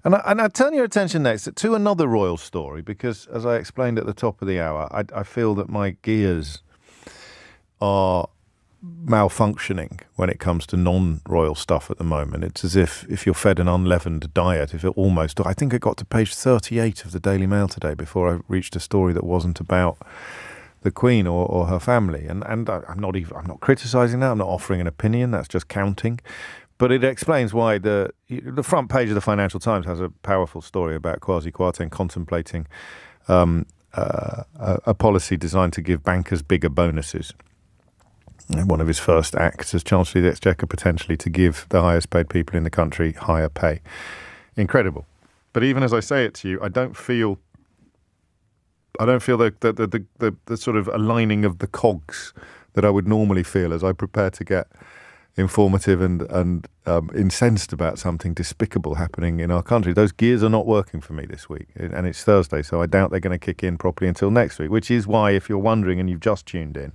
And I turn your attention next to another royal story, because, as I explained at the top of the hour, I feel that my gears are malfunctioning when it comes to non-royal stuff at the moment. It's as if you're fed an unleavened diet, I think it got to page 38 of the Daily Mail today before I reached a story that wasn't about the Queen or her family. And I'm not criticising that. I'm not offering an opinion. That's just counting. But it explains why the front page of the Financial Times has a powerful story about Kwasi Kwarteng contemplating a policy designed to give bankers bigger bonuses. One of his first acts as Chancellor of the Exchequer, potentially to give the highest paid people in the country higher pay. Incredible. But even as I say it to you, I don't feel the sort of aligning of the cogs that I would normally feel as I prepare to get informative and incensed about something despicable happening in our country. Those gears are not working for me this week, and it's Thursday, so I doubt they're going to kick in properly until next week, which is why, if you're wondering and you've just tuned in,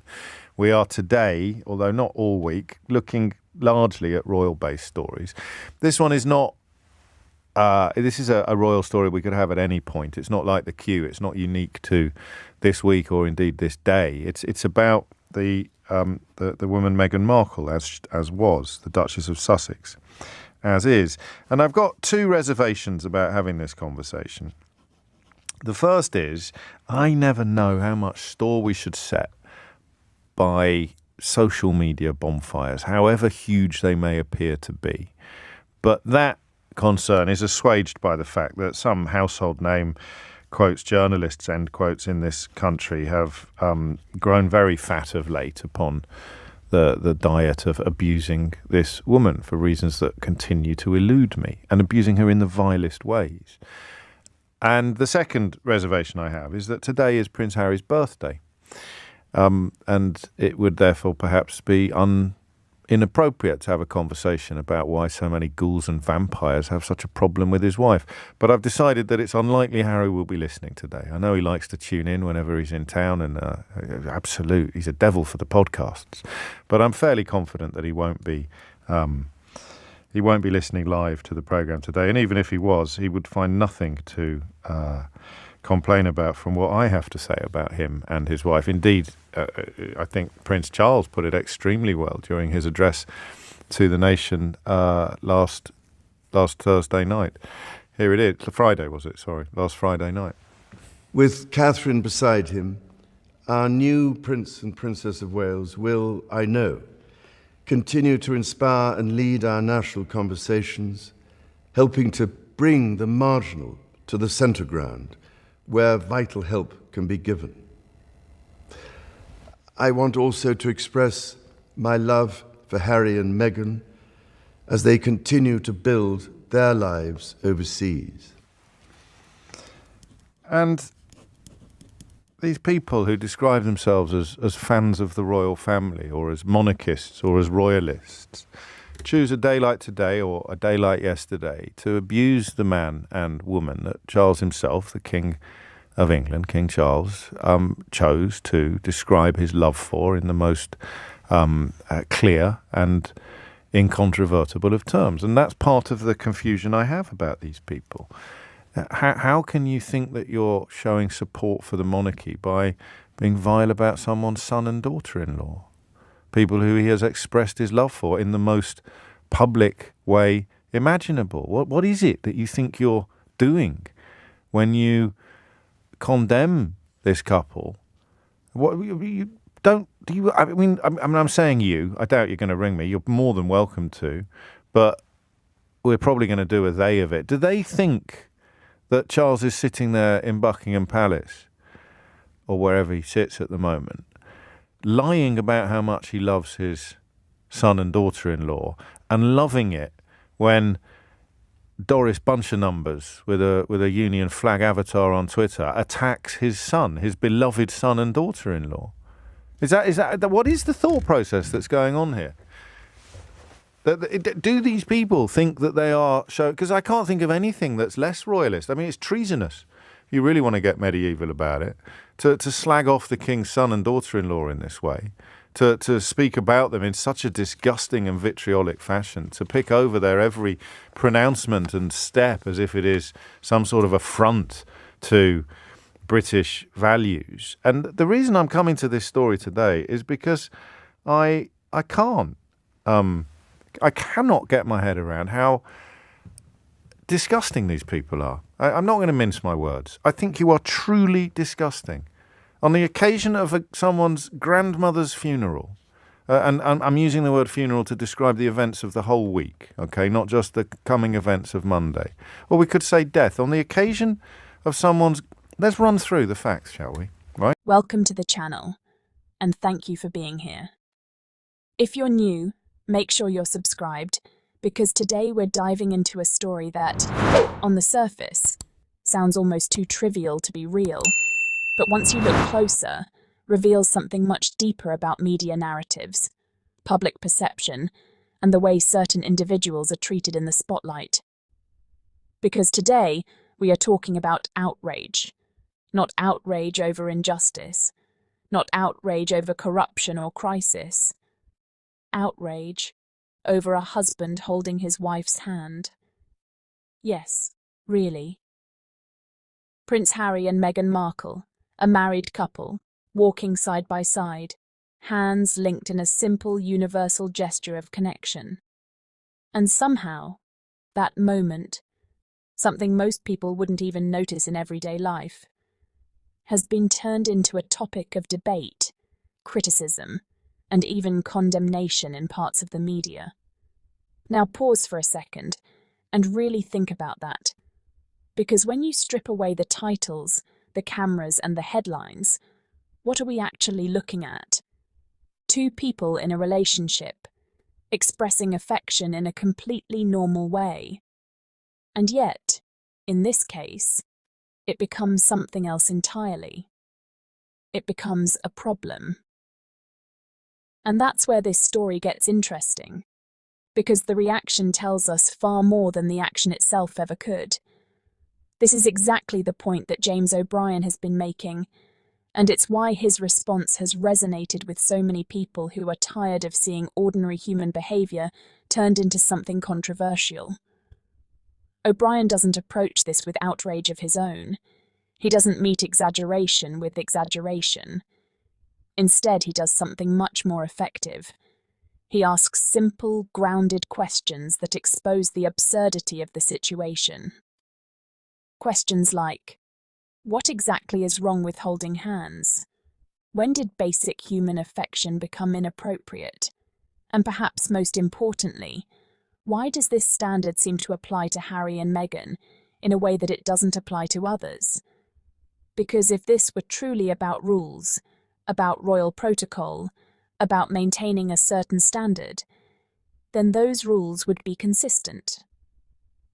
we are today, although not all week, looking largely at royal-based stories. This one is not. This is a royal story we could have at any point. It's not like the queue. It's not unique to this week or indeed this day. It's about the woman Meghan Markle, as was the Duchess of Sussex, as is. And I've got two reservations about having this conversation. The first is, I never know how much store we should set by social media bonfires, however huge they may appear to be. But that concern is assuaged by the fact that some household name, quotes, journalists, end quotes, in this country have grown very fat of late upon the diet of abusing this woman for reasons that continue to elude me, and abusing her in the vilest ways. And the second reservation I have is that today is Prince Harry's birthday. And it would therefore perhaps be inappropriate to have a conversation about why so many ghouls and vampires have such a problem with his wife. But I've decided that it's unlikely Harry will be listening today. I know he likes to tune in whenever he's in town, and he's a devil for the podcasts. But I'm fairly confident that he won't be listening live to the programme today. And even if he was, he would find nothing to complain about from what I have to say about him and his wife. Indeed, I think Prince Charles put it extremely well during his address to the nation last Thursday night. Here it is. Friday, was it? Sorry. Last Friday night. With Catherine beside him, our new Prince and Princess of Wales will, I know, continue to inspire and lead our national conversations, helping to bring the marginal to the centre ground, where vital help can be given. I want also to express my love for Harry and Meghan as they continue to build their lives overseas. And these people who describe themselves as fans of the royal family, or as monarchists, or as royalists, choose a day like today or a day like yesterday to abuse the man and woman that Charles himself, the King of England, King Charles, chose to describe his love for in the most clear and incontrovertible of terms. And that's part of the confusion I have about these people. How can you think that you're showing support for the monarchy by being vile about someone's son and daughter-in-law? People who he has expressed his love for in the most public way imaginable. What is it that you think you're doing when you condemn this couple? I'm saying you. I doubt you're going to ring me. You're more than welcome to, but we're probably going to do a they of it. Do they think that Charles is sitting there in Buckingham Palace, or wherever he sits at the moment, lying about how much he loves his son and daughter-in-law, and loving it when Doris Buncher-Numbers with a Union flag avatar on Twitter attacks his son, his beloved son and daughter-in-law? Is that what is the thought process that's going on here? Do these people think that they are because I can't think of anything that's less royalist. I mean, it's treasonous. You really want to get medieval about it, to slag off the king's son and daughter-in-law in this way, to speak about them in such a disgusting and vitriolic fashion, to pick over their every pronouncement and step as if it is some sort of affront to British values. And the reason I'm coming to this story today is because I cannot get my head around how disgusting these people are. I'm not going to mince my words. I think you are truly disgusting. On the occasion of someone's grandmother's funeral, and I'm using the word funeral to describe the events of the whole week, okay, not just the coming events of Monday. Or we could say death. On the occasion of someone's... Let's run through the facts, shall we? Right? Welcome to the channel, and thank you for being here. If you're new, make sure you're subscribed, because today we're diving into a story that, on the surface, sounds almost too trivial to be real, but once you look closer, reveals something much deeper about media narratives, public perception, and the way certain individuals are treated in the spotlight. Because today, we are talking about outrage. Not outrage over injustice, not outrage over corruption or crisis. Outrage over a husband holding his wife's hand. Yes, really. Prince Harry and Meghan Markle, a married couple, walking side by side, hands linked in a simple universal gesture of connection. And somehow, that moment, something most people wouldn't even notice in everyday life, has been turned into a topic of debate, criticism, and even condemnation in parts of the media. Now pause for a second and really think about that. Because when you strip away the titles, the cameras, and the headlines, what are we actually looking at? Two people in a relationship, expressing affection in a completely normal way. And yet, in this case, it becomes something else entirely. It becomes a problem. And that's where this story gets interesting, because the reaction tells us far more than the action itself ever could. This is exactly the point that James O'Brien has been making, and it's why his response has resonated with so many people who are tired of seeing ordinary human behaviour turned into something controversial. O'Brien doesn't approach this with outrage of his own. He doesn't meet exaggeration with exaggeration. Instead, he does something much more effective. He asks simple, grounded questions that expose the absurdity of the situation. Questions like, what exactly is wrong with holding hands? When did basic human affection become inappropriate? And perhaps most importantly, why does this standard seem to apply to Harry and Meghan in a way that it doesn't apply to others? Because if this were truly about rules, about royal protocol, about maintaining a certain standard, then those rules would be consistent.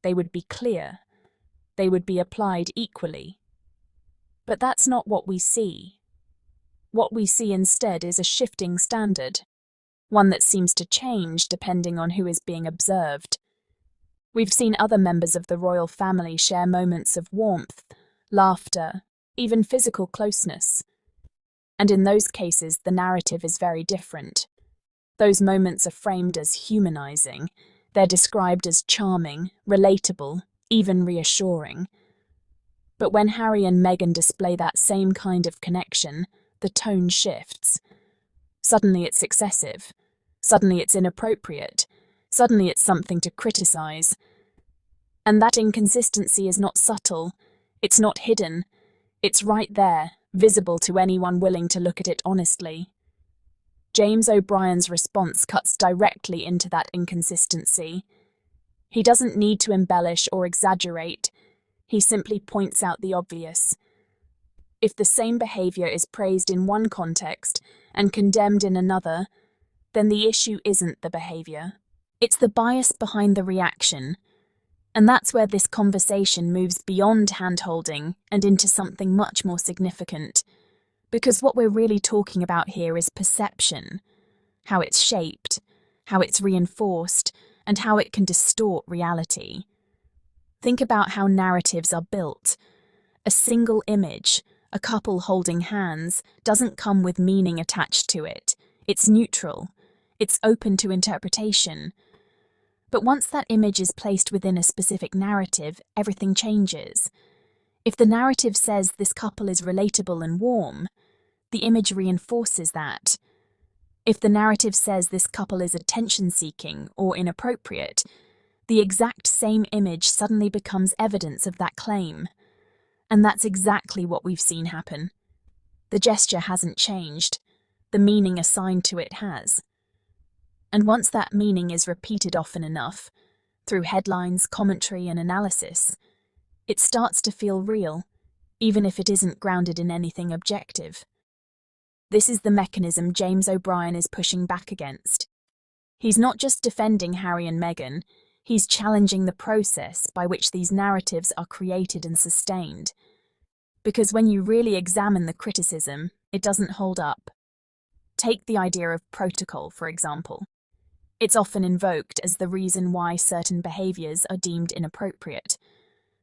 They would be clear. They would be applied equally. But that's not what we see. What we see instead is a shifting standard, one that seems to change depending on who is being observed. We've seen other members of the royal family share moments of warmth, laughter, even physical closeness. And in those cases, the narrative is very different. Those moments are framed as humanizing. They're described as charming, relatable, even reassuring. But when Harry and Meghan display that same kind of connection, the tone shifts. Suddenly it's excessive. Suddenly it's inappropriate. Suddenly it's something to criticize. And that inconsistency is not subtle. It's not hidden. It's right there, visible to anyone willing to look at it honestly. James O'Brien's response cuts directly into that inconsistency. He doesn't need to embellish or exaggerate. He simply points out the obvious. If the same behavior is praised in one context and condemned in another, then the issue isn't the behavior. It's the bias behind the reaction. And that's where this conversation moves beyond hand-holding and into something much more significant. Because what we're really talking about here is perception, how it's shaped, how it's reinforced, and how it can distort reality. Think about how narratives are built. A single image, a couple holding hands, doesn't come with meaning attached to it. It's neutral. It's open to interpretation. But once that image is placed within a specific narrative, everything changes. If the narrative says this couple is relatable and warm, the image reinforces that. If the narrative says this couple is attention-seeking or inappropriate, the exact same image suddenly becomes evidence of that claim. And that's exactly what we've seen happen. The gesture hasn't changed. The meaning assigned to it has. And once that meaning is repeated often enough, through headlines, commentary, and analysis, it starts to feel real, even if it isn't grounded in anything objective. This is the mechanism James O'Brien is pushing back against. He's not just defending Harry and Meghan, he's challenging the process by which these narratives are created and sustained. Because when you really examine the criticism, it doesn't hold up. Take the idea of protocol, for example. It's often invoked as the reason why certain behaviours are deemed inappropriate.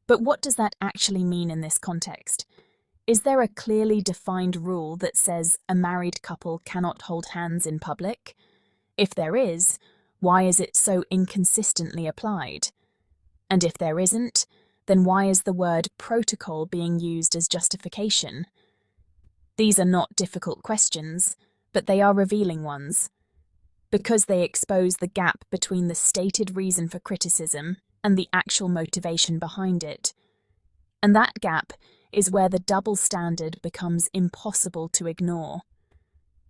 But what does that actually mean in this context? Is there a clearly defined rule that says a married couple cannot hold hands in public? If there is, why is it so inconsistently applied? And if there isn't, then why is the word protocol being used as justification? These are not difficult questions, but they are revealing ones, because they expose the gap between the stated reason for criticism and the actual motivation behind it. And that gap is where the double standard becomes impossible to ignore.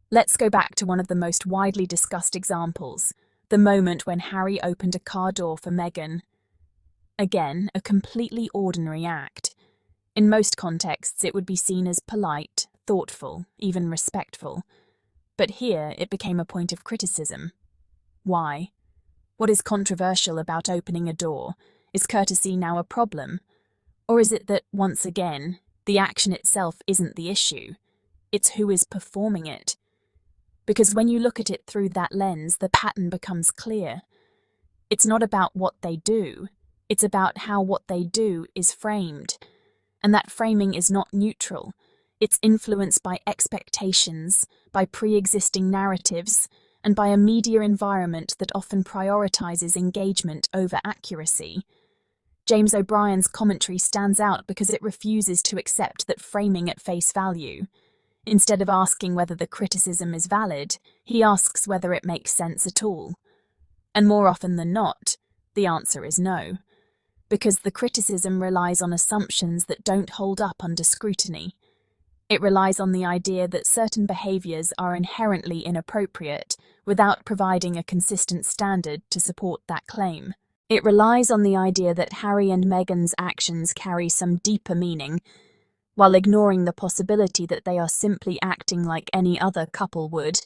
Let's go back to one of the most widely discussed examples, the moment when Harry opened a car door for Meghan. Again, a completely ordinary act. In most contexts, it would be seen as polite, thoughtful, even respectful. But here, it became a point of criticism. Why? What is controversial about opening a door? Is courtesy now a problem? Or is it that, once again, the action itself isn't the issue? It's who is performing it. Because when you look at it through that lens, the pattern becomes clear. It's not about what they do. It's about how what they do is framed. And that framing is not neutral. It's influenced by expectations, by pre-existing narratives, and by a media environment that often prioritizes engagement over accuracy. James O'Brien's commentary stands out because it refuses to accept that framing at face value. Instead of asking whether the criticism is valid, he asks whether it makes sense at all. And more often than not, the answer is no, because the criticism relies on assumptions that don't hold up under scrutiny. It relies on the idea that certain behaviours are inherently inappropriate without providing a consistent standard to support that claim. It relies on the idea that Harry and Meghan's actions carry some deeper meaning, while ignoring the possibility that they are simply acting like any other couple would.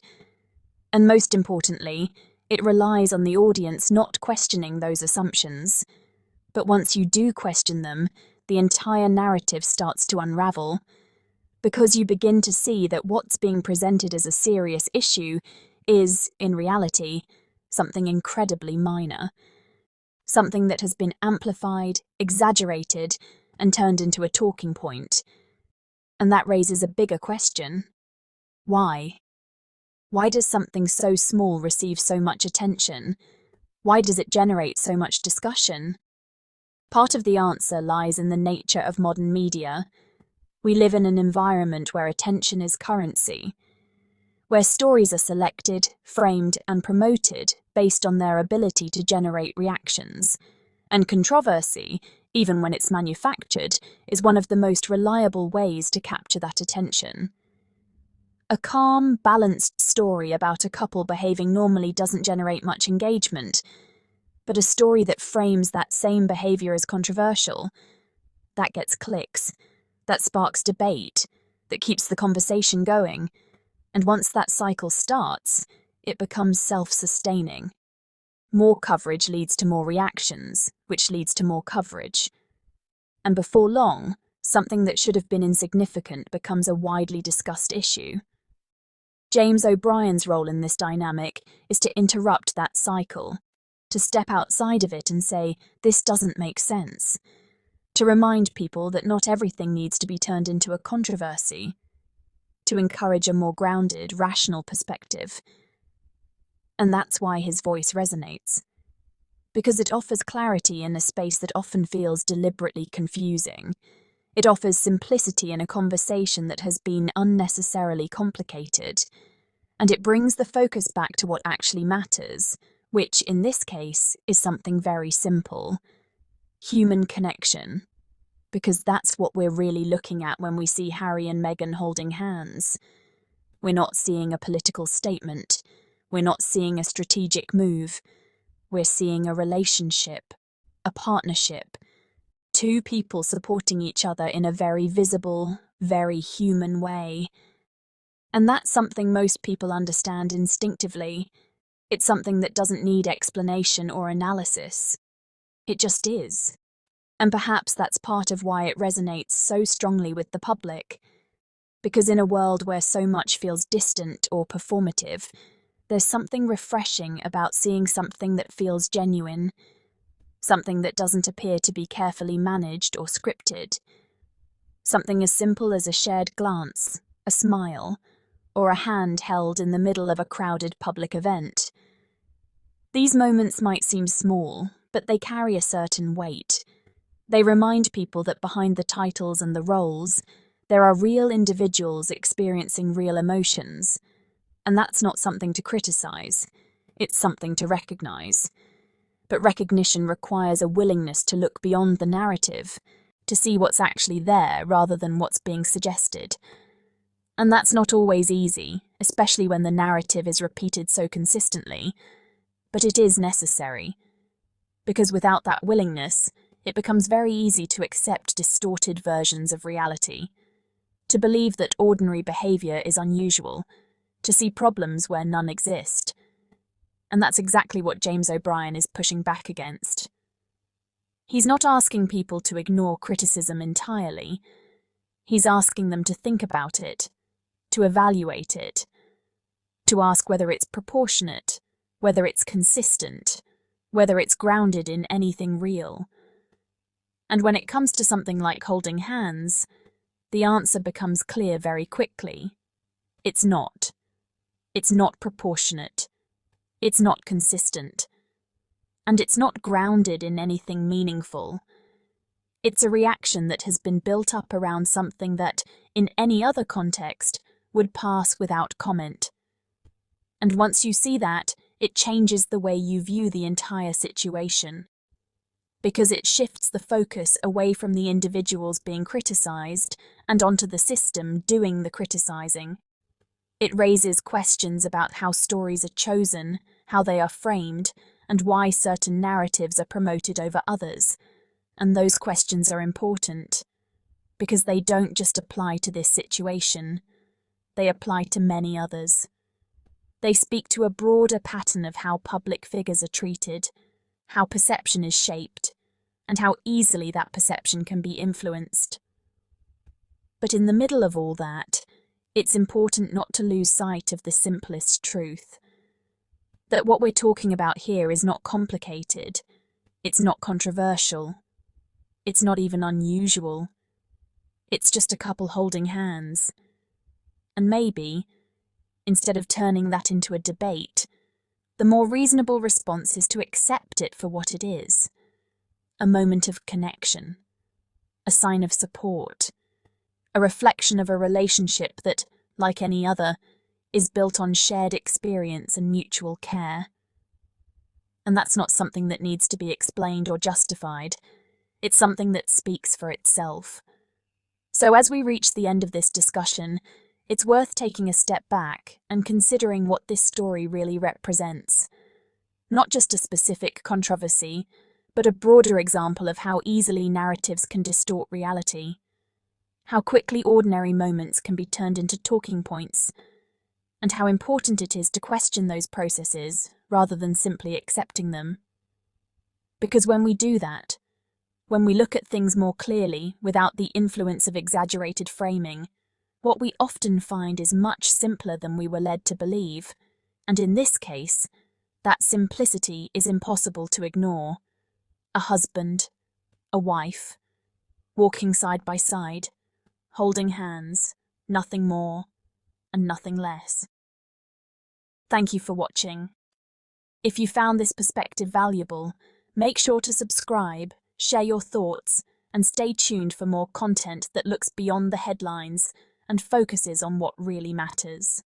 And most importantly, it relies on the audience not questioning those assumptions. But once you do question them, the entire narrative starts to unravel, because you begin to see that what's being presented as a serious issue is, in reality, something incredibly minor. Something that has been amplified, exaggerated, and turned into a talking point. And that raises a bigger question. Why? Why does something so small receive so much attention? Why does it generate so much discussion? Part of the answer lies in the nature of modern media. We live in an environment where attention is currency, where stories are selected, framed, and promoted based on their ability to generate reactions. And controversy, even when it's manufactured, is one of the most reliable ways to capture that attention. A calm, balanced story about a couple behaving normally doesn't generate much engagement, but a story that frames that same behaviour as controversial, that gets clicks. That sparks debate, that keeps the conversation going, and once that cycle starts, it becomes self-sustaining. More coverage leads to more reactions, which leads to more coverage. And before long, something that should have been insignificant becomes a widely discussed issue. James O'Brien's role in this dynamic is to interrupt that cycle, to step outside of it and say, this doesn't make sense. To remind people that not everything needs to be turned into a controversy, to encourage a more grounded, rational perspective, And that's why his voice resonates. Because it offers clarity in a space that often feels deliberately confusing. It offers simplicity in a conversation that has been unnecessarily complicated. And it brings the focus back to what actually matters, which, in this case, is something very simple. Human connection. Because that's what we're really looking at when we see Harry and Meghan holding hands. We're not seeing a political statement. We're not seeing a strategic move. We're seeing a relationship, a partnership, two people supporting each other in a very visible, very human way. And that's something most people understand instinctively. It's something that doesn't need explanation or analysis. It just is. And perhaps that's part of why it resonates so strongly with the public. Because in a world where so much feels distant or performative, there's something refreshing about seeing something that feels genuine, something that doesn't appear to be carefully managed or scripted, something as simple as a shared glance, a smile, or a hand held in the middle of a crowded public event. These moments might seem small, but they carry a certain weight. They remind people that behind the titles and the roles, there are real individuals experiencing real emotions. And that's not something to criticize, it's something to recognize. But recognition requires a willingness to look beyond the narrative, to see what's actually there rather than what's being suggested. And that's not always easy, especially when the narrative is repeated so consistently. But it is necessary. Because without that willingness, it becomes very easy to accept distorted versions of reality, to believe that ordinary behavior is unusual, to see problems where none exist. And that's exactly what James O'Brien is pushing back against. He's not asking people to ignore criticism entirely. He's asking them to think about it, to evaluate it, to ask whether it's proportionate, whether it's consistent, whether it's grounded in anything real. And when it comes to something like holding hands, the answer becomes clear very quickly. It's not. It's not proportionate. It's not consistent. And it's not grounded in anything meaningful. It's a reaction that has been built up around something that, in any other context, would pass without comment. And once you see that, it changes the way you view the entire situation. Because it shifts the focus away from the individuals being criticized and onto the system doing the criticizing. It raises questions about how stories are chosen, how they are framed, and why certain narratives are promoted over others. And those questions are important, because they don't just apply to this situation, they apply to many others. They speak to a broader pattern of how public figures are treated, how perception is shaped, and how easily that perception can be influenced. But in the middle of all that, it's important not to lose sight of the simplest truth. That what we're talking about here is not complicated, it's not controversial, it's not even unusual. It's just a couple holding hands. And maybe, instead of turning that into a debate, the more reasonable response is to accept it for what it is. A moment of connection, a sign of support, a reflection of a relationship that, like any other, is built on shared experience and mutual care. And that's not something that needs to be explained or justified. It's something that speaks for itself. So as we reach the end of this discussion, it's worth taking a step back and considering what this story really represents. Not just a specific controversy, but a broader example of how easily narratives can distort reality. How quickly ordinary moments can be turned into talking points, and how important it is to question those processes rather than simply accepting them. Because when we do that, when we look at things more clearly without the influence of exaggerated framing, what we often find is much simpler than we were led to believe, and in this case, that simplicity is impossible to ignore. A husband, a wife, walking side by side, holding hands, nothing more and nothing less. Thank you for watching. If you found this perspective valuable, make sure to subscribe, share your thoughts, and stay tuned for more content that looks beyond the headlines and focuses on what really matters.